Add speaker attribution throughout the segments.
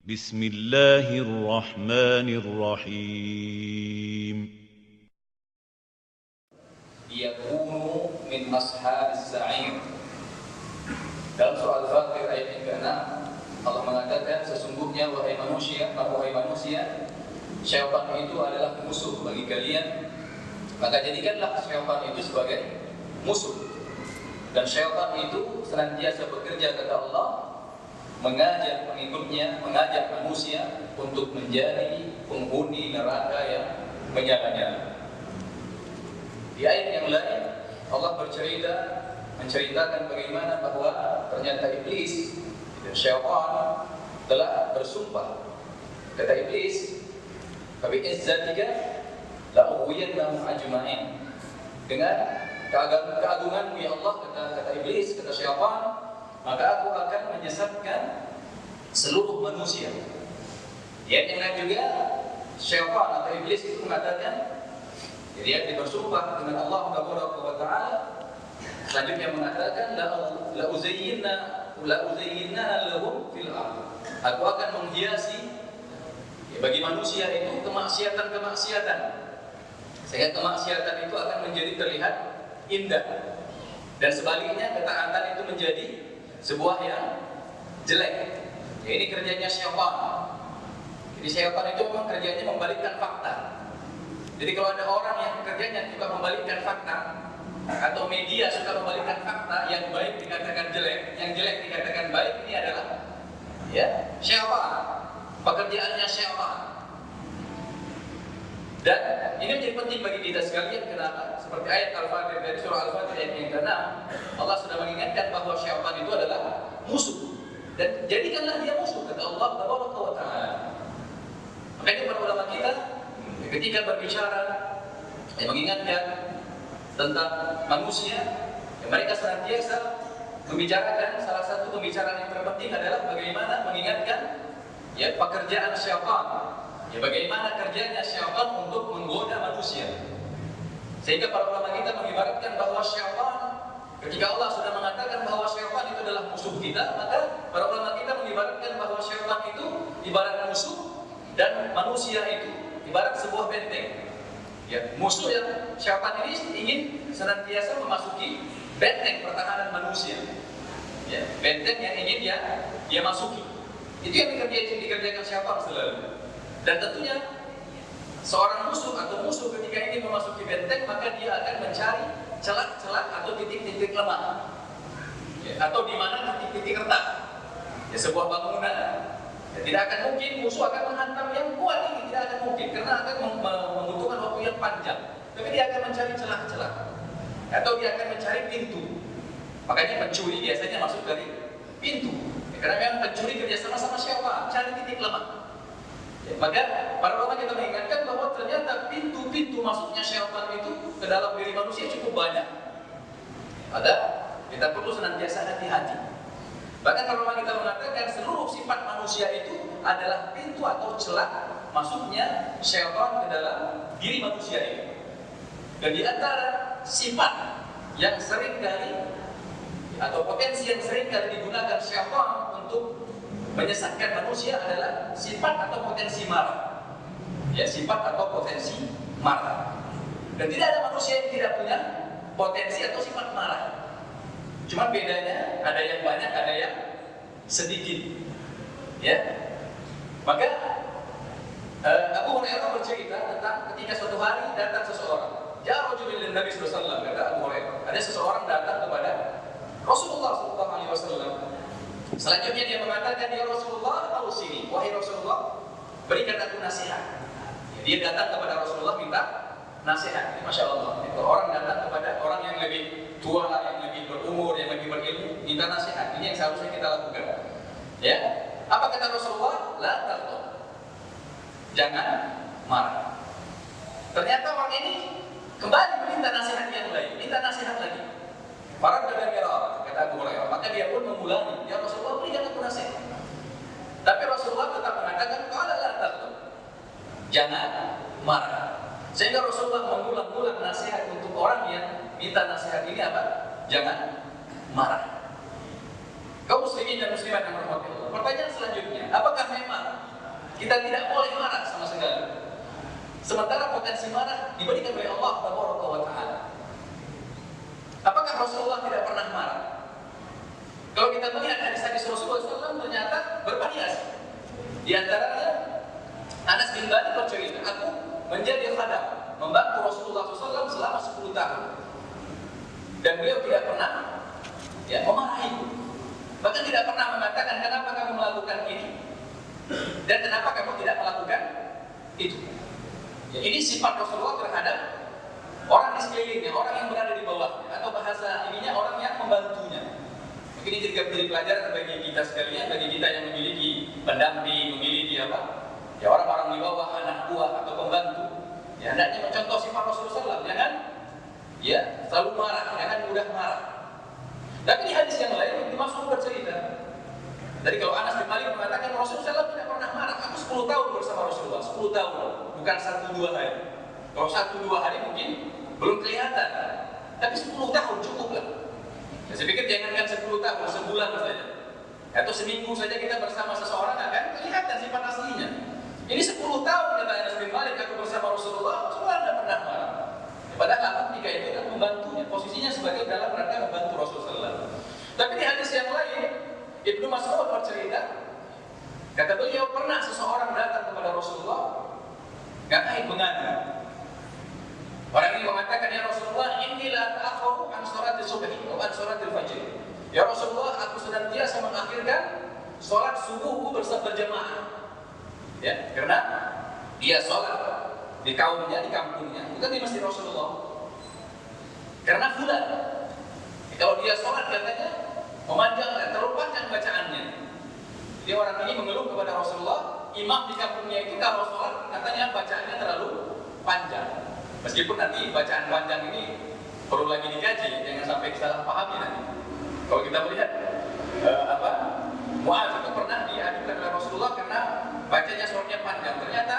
Speaker 1: بسم الله الرحمن الرحيم
Speaker 2: يكون من أصحاب السعير. Dalam surah Al-Fatir ayat yang ke-6 Allah mengatakan sesungguhnya wahai manusia, syaitan itu adalah musuh bagi kalian, maka jadikanlah syaitan itu sebagai musuh. Dan syaitan itu senantiasa bekerja kata Allah, mengajak pengikutnya, mengajak manusia untuk menjadi penghuni neraka yang menyala-nyala. Di ayat yang lain Allah menceritakan bagaimana bahwa ternyata iblis dan syaitan telah bersumpah. Kata iblis, "Fabi izzatika la ughwiyannahum ajma'in." Dengan keagunganmu ya Allah, kata iblis, kata syaitan, maka aku akan menyesatkan seluruh manusia. Di ayat yang lain juga syaitan atau iblis itu mengatakan, jadi dia bersumpah dengan Allah Subhanahu wa taala, selanjutnya mengatakan la uzayyinna lahum fil ardh. Aku akan menghiasi bagi manusia itu kemaksiatan, sehingga kemaksiatan itu akan menjadi terlihat indah, dan sebaliknya ketaatan itu menjadi sebuah yang jelek. Ya, ini kerjanya syaitan. Jadi syaitan itu memang kerjanya membalikkan fakta. Jadi kalau ada orang yang kerjanya suka membalikkan fakta, atau media suka membalikkan fakta, yang baik dikatakan jelek, yang jelek dikatakan baik, ini adalah ya syaitan. Pekerjaannya syaitan. Dan ini menjadi penting bagi kita sekalian. Kenapa? Seperti ayat Al-Fatir dari surah Al-Fatir ayat yang ke-6, Allah sudah mengingatkan bahwa syaitan itu adalah musuh. Dan jadikanlah dia musuh, kata Allah Subhanahu wa taala. Makanya para ulama kita ketika berbicara mengingatkan tentang manusia, mereka senantiasa membicarakan, salah satu pembicaraan yang terpenting adalah bagaimana mengingatkan ya pekerjaan syaitan. Ya, bagaimana kerjanya syaitan untuk menggoda manusia. Sehingga para ulama kita mengibaratkan bahwa syaitan, ketika Allah sudah mengatakan bahwa syaitan itu adalah musuh kita, maka para ulama kita mengibaratkan bahwa syaitan itu ibarat musuh dan manusia itu ibarat sebuah benteng. Ya, musuh yang syaitan ini ingin senantiasa memasuki benteng pertahanan manusia. Ya, benteng yang ingin dia masuki. Itu yang dikerjakan syaitan selalu. Dan tentunya seorang musuh atau musuh ketika ingin memasuki benteng, maka dia akan mencari celah-celah atau titik-titik lemah, ya, atau di mana titik-titik retak. Ya, sebuah bangunan, ya, tidak akan mungkin musuh akan menghantam yang kuat ini, tidak akan mungkin, karena akan membutuhkan waktu yang panjang. Tapi dia akan mencari celah-celah, atau dia akan mencari pintu. Makanya pencuri biasanya masuk dari pintu, ya, karena memang pencuri kerjasama sama syaitan, cari titik lemah. Ya, maka para ulama kita mengingatkan bahwa ternyata pintu-pintu masuknya syaitan itu ke dalam diri manusia cukup banyak. Maka kita perlu senantiasa hati-hati. Bahkan para ulama kita mengatakan seluruh sifat manusia itu adalah pintu atau celah masuknya syaitan ke dalam diri manusia itu. Dan di antara sifat yang sering kali atau potensi yang sering kali digunakan syaitan untuk menyesatkan manusia adalah sifat atau potensi marah. Ya, sifat atau potensi marah. Dan tidak ada manusia yang tidak punya potensi atau sifat marah. Cuma bedanya ada yang banyak, ada yang sedikit. Ya. Maka Abu Hurairah bercerita tentang ketika suatu hari datang seseorang. Ya Rasulullah Nabi sallallahu alaihi wasallam, kata Abu Hurairah. Ada seseorang datang kepada Rasulullah sallallahu alaihi wasallam. Selanjutnya dia mengatakan, ya Rasulullah, ausini, wahai Rasulullah, berikan aku nasihat. Dia datang kepada Rasulullah minta nasihat. Masya Allah, orang datang kepada orang yang lebih tua, yang lebih berumur, yang lebih berilmu, minta nasihat. Ini yang seharusnya kita lakukan. Ya, apa kata Rasulullah? La taghdab, jangan marah. Ternyata orang ini kembali meminta nasihat yang lain, minta nasihat lagi. Para dan mirah, kata Abu Hurairah. Maka dia pun mengulangi, ya Rasulullah, berikan aku nasihat. Tapi Rasulullah tetap mengatakan, qala la taghdab, jangan marah. Sehingga Rasulullah mengulang-ulang nasihat untuk orang yang minta nasihat ini apa? Jangan marah. Kaum muslimin dan muslimat yang berhormat Allah. Pertanyaan selanjutnya, apakah memang Kita tidak boleh marah sama sekali. Sementara potensi marah diberikan oleh Allah Subhanahu wa taala. Apakah Rasulullah tidak pernah marah? Kalau kita melihat hadis-hadis Rasulullah SAW ternyata bervariasi. Di antaranya Anas bin Malik bercerita, aku menjadi khadam, membantu Rasulullah SAW selama 10 tahun. Dan beliau tidak pernah memarahiku. Bahkan tidak pernah mengatakan, kenapa kamu melakukan ini? Dan kenapa kamu tidak melakukan itu? Ya, ini sifat Rasulullah terhadap orang di sekelilingnya, orang yang berada di bawahnya, atau bahasa ininya orang yang membantunya. Mungkin ini juga menjadi pelajaran bagi kita sekalian, bagi kita yang memiliki pendamping, memiliki orang-orang di bawah, anak buah atau pembantu. Ya, hendaknya mencontoh sifat Rasulullah SAW, jangan selalu marah, jangan mudah marah. Tapi di hadis yang lain Ibnu Mas'ud bercerita. Tadi kalau Anas bin Malik mengatakan Rasulullah SAW tidak pernah marah. Aku 10 tahun bersama Rasulullah, 10 tahun, bukan 1-2 hari. Kalau 1-2 hari mungkin belum kelihatan, tapi 10 tahun cukuplah. Saya pikir jangankan 10 tahun, sebulan saja, atau seminggu saja kita bersama seseorang akan kelihatan sifat aslinya. Ini 10 tahun kata Anas bin Malik aku bersama Rasulullah tidak pernah marah. Padahal aku ketika itu kan membantunya, posisinya sebagai dalam rangka membantu Rasulullah. Tapi di hadis yang lain Ibnu Mas'ud bercerita, kata beliau pernah seseorang datang kepada Rasulullah ngatain mengadu. Orang ini mengatakan, ya Rasulullah, inilah ta'akharu an sholatil subhi atau an sholatil fajr. Ya Rasulullah, aku senantiasa mengakhirkan sholat subuhku berjamaah. Ya, karena dia sholat di kaumnya, di kampungnya, bukan di masjid Rasulullah. Karena fulan, kalau dia sholat katanya memanjangkan, terlalu panjang bacaannya. Jadi orang ini mengeluh kepada Rasulullah, imam di kampungnya itu kalau sholat katanya bacaannya terlalu panjang. Meskipun nanti bacaan panjang ini perlu lagi dikaji, jangan sampai salah pahami nanti. Kalau kita melihat Mu'adz itu pernah diajukan oleh Rasulullah karena bacanya sholatnya panjang. Ternyata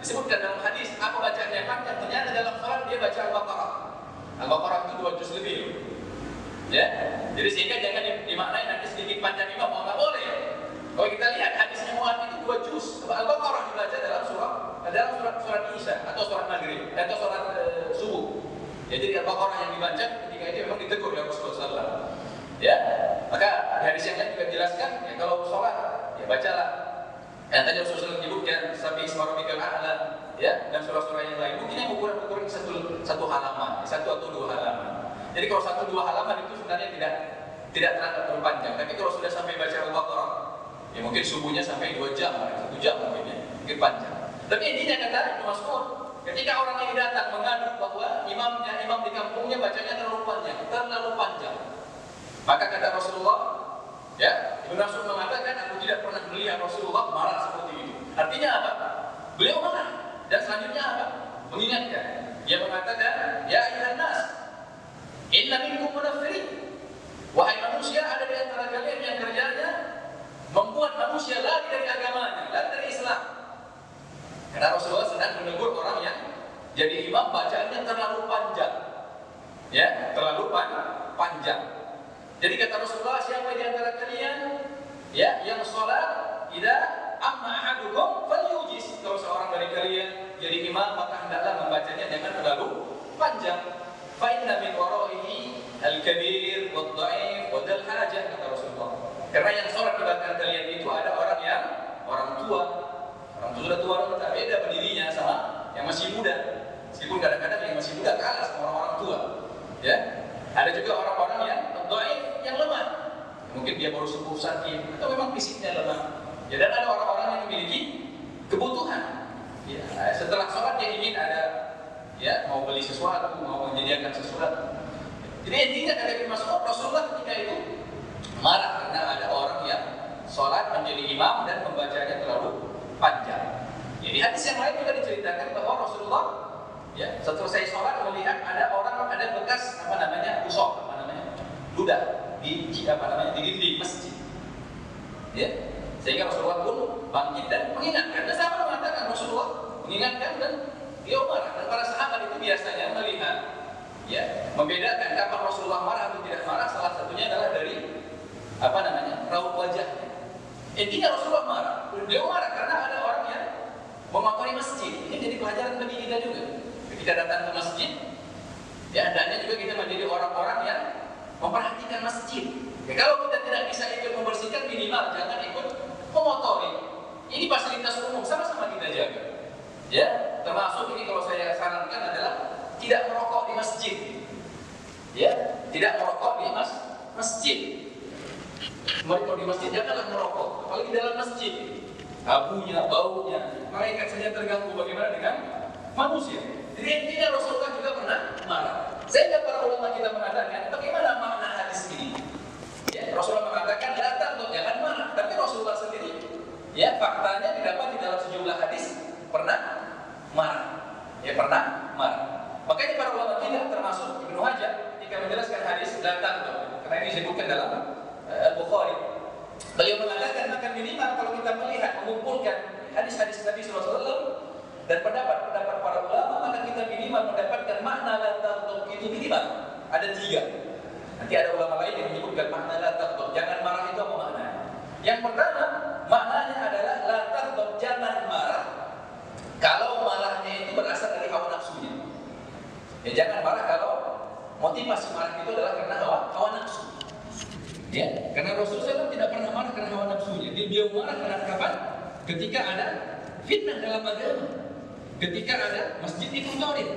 Speaker 2: disebutkan dalam hadis apa bacaannya panjang. Ternyata dalam sholat dia baca Al-Baqarah. Al-Baqarah itu 2 juz lebih. Ya, jadi sehingga jangan dimaknai nanti sedikit panjang imam, nggak boleh. Kalau kita lihat hadisnya Mu'adz itu 2 juz. Al-Baqarah dibaca dalam surat Isya atau surat Maghrib atau surat subuh. Ya, jadi Al-Baqarah yang dibaca ketika itu memang ditegur oleh Rasulullah SAW. Ya, maka di hadis yang lain juga dijelaskan, ya kalau sholat, ya bacalah. Yang tadi Rasulullah SAW menyebutkan Sabbi isma rabbikal a'la, ya, dan surah-surah yang lain. Mungkin yang ukuran satu halaman, 1 atau 2 halaman. Jadi kalau 1-2 halaman itu sebenarnya tidak terlalu panjang. Tapi kalau sudah sampai baca Al-Baqarah, ya mungkin subuhnya sampai 2 jam, 1 jam mungkin panjang. Tapi intinya kata Ibnu Mas'ud, ketika orang ini datang mengadu bahwa imam di kampungnya bacanya terlalu panjang. Maka kata Rasulullah, ya, Ibnu Mas'ud mengatakan, aku tidak pernah melihat Rasulullah marah seperti itu. Artinya apa? Beliau marah. Dan selanjutnya apa? Mengingatkan. Dia mengatakan, ya ayyuhan nas, inna minkum munaffirin. Wahai manusia, ada di antara kalian yang kerjanya membuat manusia lari dari agamanya, lari dari Islam. Karena Rasulullah sedang menegur orang yang jadi imam bacaannya terlalu panjang. Ya, terlalu panjang. Jadi kata Rasulullah, siapa di antara kalian yang sholat idza amma ahadukum falyujiz. Kalau seorang dari kalian jadi imam, maka hendaklah membacanya jangan terlalu panjang. Fa inna min waraihi al-kabir wad-dha'if wa dzal hajah, kata Rasulullah. Karena yang sholat di belakang kalian itu ada orang tua. Orang tua sudah tua, renta, beda berdirinya sama yang masih muda. Meskipun kadang-kadang yang masih muda kalah sama orang tua. Ya, ada juga orang-orang yang dhaif, yang lemah. Mungkin dia baru sembuh sakit atau memang fisiknya lemah. Ya, dan ada orang-orang yang memiliki kebutuhan. Ya, setelah sholat dia ingin ada, ya, mau beli sesuatu, mau menyediakan sesuatu. Jadi intinya kata Ibnu Mas'ud, Rasulullah ketika itu marah karena ada orang yang sholat menjadi imam dan membacanya terlalu panjang. Ya, di hadis yang lain juga diceritakan bahwa Rasulullah, ya, setelah saya sholat melihat ada bekas usok, ludah di dinding masjid. Ya, sehingga Rasulullah pun bangkit dan mengingatkan. Dan sahabat mengatakan Rasulullah mengingatkan dan dia marah. Dan para sahabat itu biasanya melihat, ya, membedakan kapan Rasulullah marah atau tidak marah. Salah satunya adalah dari raut wajahnya. Intinya Rasulullah marah. Beliau marah karena ada orang yang merokok di masjid. Ini jadi pelajaran bagi kita juga. Kita datang ke masjid, ya hendaknya juga kita menjadi orang-orang yang memperhatikan masjid. Ya, kalau kita tidak bisa ikut membersihkan, minimal jangan ikut memotori. Ini fasilitas umum, sama-sama kita jaga. Ya, termasuk ini kalau saya sarankan adalah tidak merokok di masjid. Ya, tidak merokok di masjid. Merokok di masjid janganlah merokok, apalagi dalam masjid. Abunya, baunya, malaikat saja terganggu, bagaimana dengan manusia? Jadi intinya Rasulullah juga pernah marah. Sehingga para ulama kita mengatakan, bagaimana makna hadis ini? Ya, Rasulullah mengatakan datang untuk jangan marah, tapi Rasulullah sendiri, ya faktanya didapat di dalam sejumlah hadis pernah marah. Ya pernah marah. Makanya para ulama kita termasuk Ibnu Hajar ketika menjelaskan hadis datang, karena ini disebutkan dalam Al-Bukhari. Beliau mengatakan maka minimal kalau kita melihat mengumpulkan hadis-hadis Nabi SAW dan pendapat-pendapat para ulama, maka kita minimal mendapatkan makna la taghdab itu minimal ada 3. Nanti ada ulama lain yang menyebutkan makna la taghdab, jangan marah itu apa maknanya? Yang pertama, maknanya adalah la taghdab, jangan marah kalau marahnya itu berasal dari hawa nafsunya. Ya jangan marah kalau motivasi marah itu adalah karena hawa nafsu. Ya, karena Rasulullah SAW tidak pernah marah karena hawa nafsunya. Dia marah karena kapan? Ketika ada fitnah dalam agama, ketika ada masjid dikotori.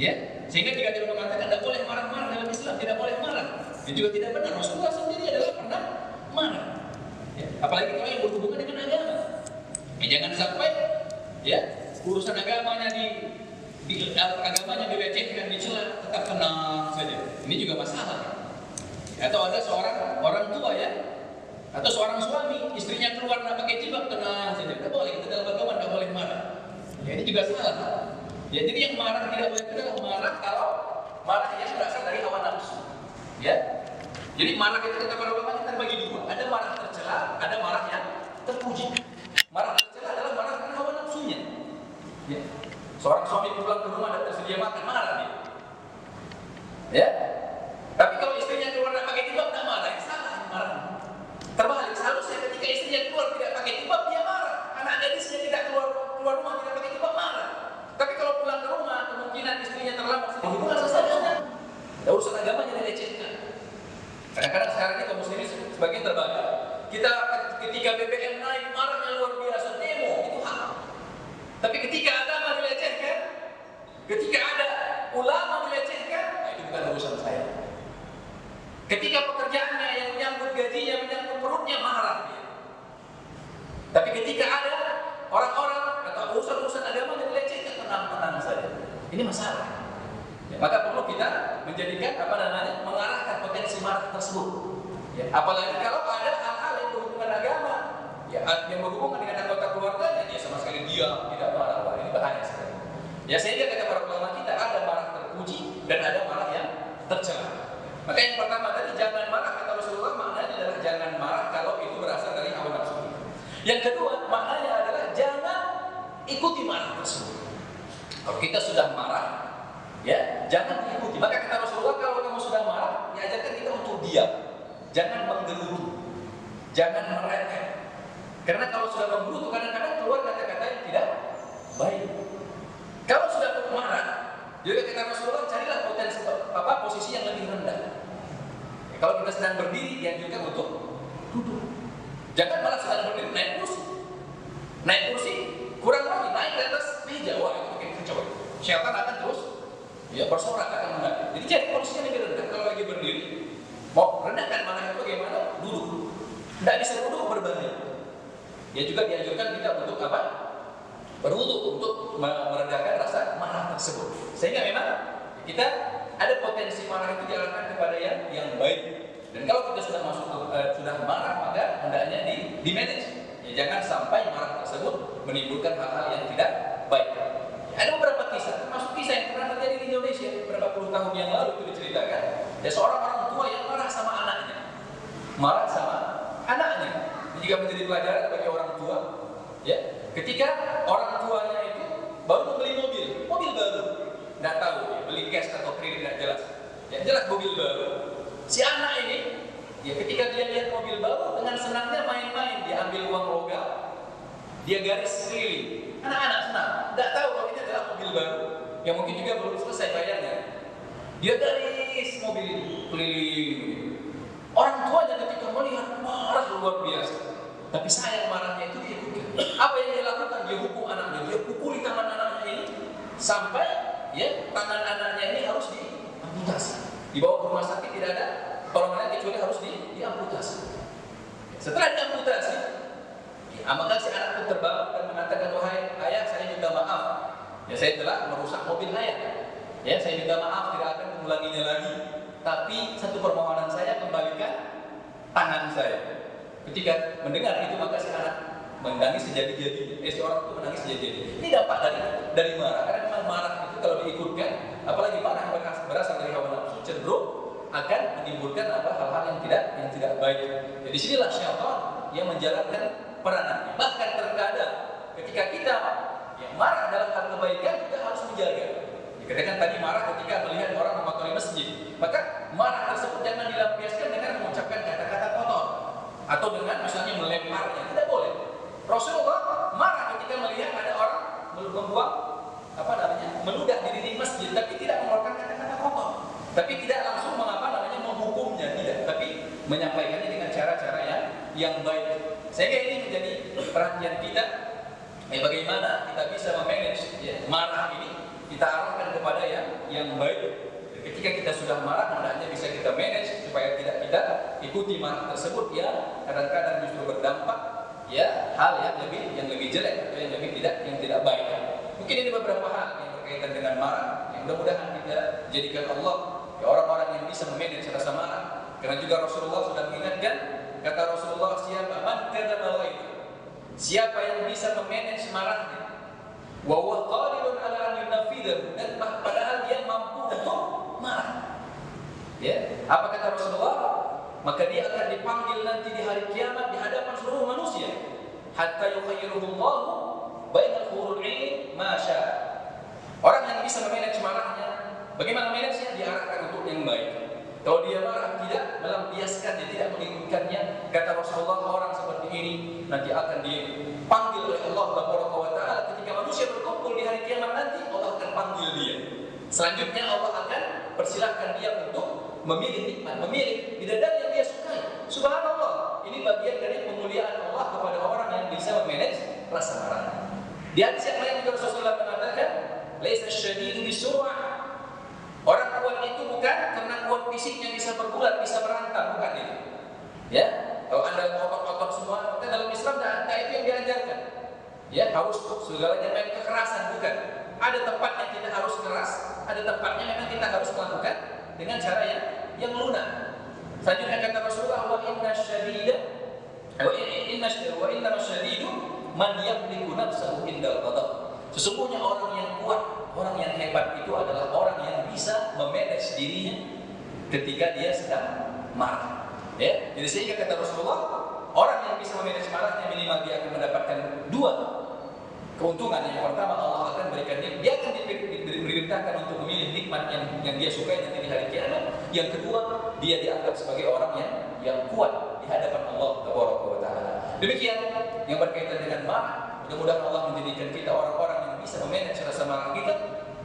Speaker 2: Ya, sehingga jika dia mengatakan tidak boleh marah-marah dalam Islam, tidak boleh marah, itu juga tidak benar. Rasulullah sendiri adalah pernah marah. Ya, apalagi kalau yang berhubungan dengan agama. Ya, jangan sampai ya urusan agamanya agamanya dilecehkan, dicela, tetap tenang saja. Ini juga masalah. Atau ada seorang orang tua ya, atau seorang suami, istrinya keluar nak pakai jilbab, tenang saja. Tidak boleh, kita dalam agama tidak boleh marah. Ya, ini juga salah. Ya, jadi yang marah tidak boleh, adalah marah kalau marah yang berasal dari hawa nafsu. Ya, jadi marah itu kata para ulama kita bagi 2. Ada marah tercela, ada marah yang terpuji. Marah tercela adalah marah karena hawa nafsunya. Ya, seorang suami pulang ke rumah dan tersedia makan, marah dia. Ya. Tapi kalau istrinya keluar tidak pakai jilbab, tidak marah, yang salah marah. Terbalik, seharusnya ketika istrinya keluar tidak pakai jilbab, dia marah. Anak gadisnya tidak keluar rumah tidak pakai jilbab, marah. Tapi kalau pulang ke rumah, kemungkinan istrinya terlambat, hubungan seharusnya. Ya, urusan agamanya dilecehkan. Kadang-kadang sekarang ini kaum muslimin sebagian terbalik. Kita ketika BBM naik, marahnya luar biasa, demo, itu hak. Tapi ketika agama dilecehkan, ketika ada ulama dilecehkan, itu bukan urusan saya. Ketika pekerjaannya yang menyangkut gajinya, menyangkut perutnya, marah dia. Tapi ketika ada orang-orang atau urusan-urusan agama yang dilecehkan, tenang-tenang saja. Ini masalah. Ya, maka perlu kita menjadikan mengarahkan potensi marah tersebut. Ya, apalagi kalau ada hal-hal yang berhubungan agama, ya, yang berhubungan dengan anggota keluarganya, dia sama sekali diam, tidak marah. Wah, ini bahaya sekali. Ya, sehingga kata para ulama kita ada marah terpuji dan ada marah yang tercela. Maka yang pertama tadi jangan marah, kata Rasulullah, maknanya adalah jangan marah kalau itu berasal dari hawa nafsu. Yang kedua maknanya adalah jangan ikuti marah tersebut. Kalau kita sudah marah, ya jangan ikuti. Maka kata Rasulullah, kalau kamu sudah marah, diajarkan kita untuk diam, jangan menggerutu, jangan merengek. Karena kalau sudah menggerutu kadang-kadang keluar kata-kata yang tidak baik. Kalau sudah marah, juga kata Rasulullah, carilah posisi yang lebih rendah. Ya, kalau kita sedang berdiri, dianjurkan untuk duduk. Jangan malah sedang berdiri naik kursi. Naik kursi, kurang lagi naik ke atas meja. Wah, itu makin kacau. Syaitan akan terus bersorak akan menghadap. Jadi cari posisinya lebih rendah. Kalau lagi berdiri, mau rendahkan marah itu bagaimana? Duduk. Tidak bisa duduk, berbalik. Ya juga dianjurkan kita untuk apa? Berwudu untuk meredakan rasa marah tersebut. Sehingga memang kita ada potensi marah itu diarahkan kepada yang baik. Dan kalau kita sudah sudah marah, maka hendaknya di manage. Ya, jangan sampai marah tersebut menimbulkan hal-hal yang tidak baik. Ya, ada beberapa kisah, termasuk kisah yang pernah terjadi di Indonesia beberapa puluh tahun yang lalu itu diceritakan. Ya, seorang orang tua yang marah sama anaknya. Marah sama anaknya. Ini juga menjadi pelajaran bagi orang tua. Ya, ketika orang tuanya itu baru membeli mobil baru, tidak tahu ya, beli cash atau kredit tidak jelas. Yang jelas mobil baru. Si anak ini, ya ketika dia lihat mobil baru dengan senangnya main-main, dia ambil uang logam, dia garis keliling, Anak-anak senang, nggak tahu kalau ini adalah mobil baru yang mungkin juga belum selesai bayarnya. Dia garis mobil ini keliling. Orang tuanya ketika melihat marah luar biasa. Tapi sayang marahnya itu diikutkan. Apa yang dia lakukan? Dia hukum anaknya, dia pukuli tangan anaknya ini sampai ya tangan anaknya ini harus diamputasi. Dibawa ke rumah sakit tidak ada pertolongan kecuali harus diamputasi. Setelah diamputasi, maka si anak itu terbangun dan mengatakan, wahai ayah, saya minta maaf. Ya saya telah merusak mobil ayah. Ya saya minta maaf, tidak akan mengulanginya lagi. Tapi satu permohonan saya, kembalikan tangan saya. Ketika mendengar itu maka si anak menangis sejadi-jadinya. Si orang itu menangis sejadi-jadinya. Ini dampak dari marah. Karena memang marah itu kalau diikutkan, apalagi marah yang berasal dari hawa nafsu, cenderung akan menimbulkan hal-hal yang tidak baik. Jadi sinilah syaitan yang menjalankan peranannya. Bahkan terkadang ketika kita yang marah dalam hal kebaikan juga harus menjaga. Dikatakan tadi marah ketika melihat orang mengotori masjid, maka marah tersebut jangan dilampiaskan dengan mengucapkan kata-kata kotor atau dengan misalnya melemparnya, tidak boleh. Rasulullah marah ketika melihat ada orang membuang meludah di dinding masjid, tapi tidak mengeluarkan kata-kata kotor, tapi tidak langsung menghukumnya, tidak, tapi menyampaikannya dengan cara-cara yang baik. Sehingga ini menjadi perhatian kita, bagaimana kita bisa memanage marah ini, kita arahkan kepada yang baik. Ketika kita sudah marah, hendaknya bisa kita manage supaya tidak kita ikuti marah tersebut yang kadang-kadang justru berdampak hal yang lebih jelek atau yang tidak baik. Mungkin ini beberapa hal yang berkaitan dengan marah yang mudah-mudahan kita jadikan Allah orang-orang yang bisa memanage rasa marah. Karena juga Rasulullah sudah mengingatkan, kata Rasulullah, siapa yang bisa memanage marahnya, wa huwa qadirun ala an yunafidahu, dan padahal dia mampu untuk marah. Apa kata Rasulullah? Maka dia akan dipanggil nanti di hari kiamat di hadapan seluruh manusia, hatta yukhayyiruhullahu bainal hurul 'ain ma syaa. Orang yang bisa memanage marahnya, bagaimana manage-nya? Diarahkan untuk yang baik. Kalau dia marah tidak melampiaskannya, tidak mengikutkannya, kata Rasulullah, orang seperti ini nanti akan dipanggil oleh Allah Subhanahu wa taala. Ketika manusia berkumpul di hari kiamat nanti, Allah akan panggil dia. Selanjutnya Allah akan persilahkan dia untuk memilih nikmat, memilih bidadari yang dia sukai. Subhanallah, ini bagian dari pemuliaan Allah kepada orang yang bisa memanage rasa marah. Di hadis yang lain juga Rasulullah mengatakan, laisa syadidu bisur'ah. Orang kuat itu bukan karena kuat fisiknya bisa bergulat, bisa berantam, bukan itu. Kalau Anda otot-otot semua, maka dalam Islam tidak itu yang diajarkan. Harus segalanya main kekerasan, bukan. Ada tempatnya kita harus keras, ada tempatnya memang kita harus melakukan dengan cara yang lunak. Selanjutnya kata Rasulullah, wa inna masyadidu man yamliku nafsahu indal qadab. Sesungguhnya orang yang kuat, orang yang hebat itu adalah orang yang bisa memanage dirinya ketika dia sedang marah. Jadi sehingga kata Rasulullah, orang yang bisa memanage marahnya minimal dia akan mendapatkan dua keuntungan. Yang pertama, Allah akan berikan dia akan diperintahkan untuk memilih nikmat yang dia sukai nanti di hari kiamat. Yang kedua, dia dianggap sebagai orang yang kuat di hadapan Allah Subhanahu wa taala. Demikian yang berkaitan dengan marah. Mudah-mudahan Allah menjadikan kita orang-orang yang bisa memanage rasa marah kita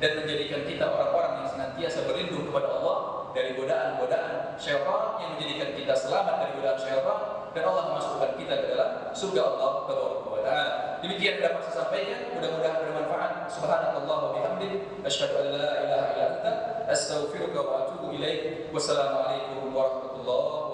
Speaker 2: dan menjadikan kita orang-orang yang senantiasa berlindung kepada Allah dari godaan-godaan syaitan, yang menjadikan kita selamat dari godaan syaitan, dan Allah memasukkan kita ke dalam surga Allah Subhanahu wa taala. Demikian dapat saya sampaikan, mudah-mudahan bermanfaat. Subhanakallah wa bihamdik, asyhadu an la ilaha illa anta, astaghfiruka wa atubu ilaik. Wassalamualaikum warahmatullahi